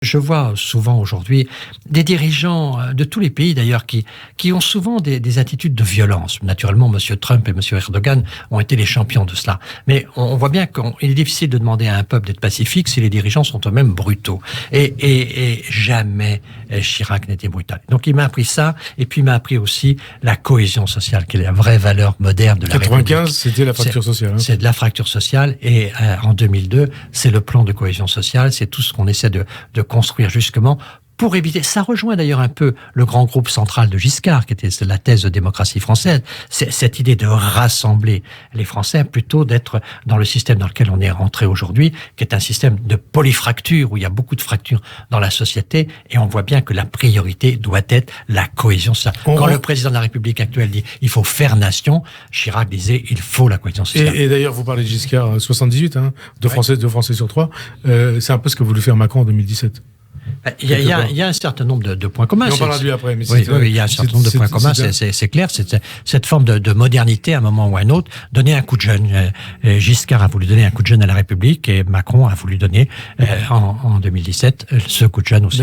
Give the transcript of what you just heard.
Je vois souvent aujourd'hui des dirigeants de tous les pays d'ailleurs qui ont souvent des attitudes de violence. Naturellement, M. Trump et M. Erdogan ont été les champions de cela. Mais on voit bien qu'il est difficile de demander à un peuple d'être pacifique si les dirigeants sont eux-mêmes brutaux. Et jamais Chirac n'était brutal. Donc il m'a appris ça, et puis il m'a appris aussi la cohésion sociale, qui est la vraie valeur moderne de la République. 95, c'était la fracture sociale. C'est de la fracture sociale, et en 2002, c'est le plan de cohésion sociale, c'est tout ce qu'on essaie de construire justement pour éviter. Ça rejoint d'ailleurs un peu le grand groupe central de Giscard, qui était la thèse de démocratie française. C'est cette idée de rassembler les Français plutôt d'être dans le système dans lequel on est rentré aujourd'hui, qui est un système de polyfracture, où il y a beaucoup de fractures dans la société, et on voit bien que la priorité doit être la cohésion sociale. Quand le président de la République actuelle dit « il faut faire nation », Chirac disait « il faut la cohésion sociale ». Et d'ailleurs, vous parlez de Giscard, 78, deux Français sur trois. C'est un peu ce que voulait faire Macron en 2017. Il y a un certain nombre de points communs. Et on parlera de lui après. Mais oui, il y a un certain nombre de points communs, c'est clair. C'est cette forme de modernité, à un moment ou à un autre, donner un coup de jeune. Giscard a voulu donner un coup de jeune à la République, et Macron a voulu donner, en 2017, ce coup de jeune aussi.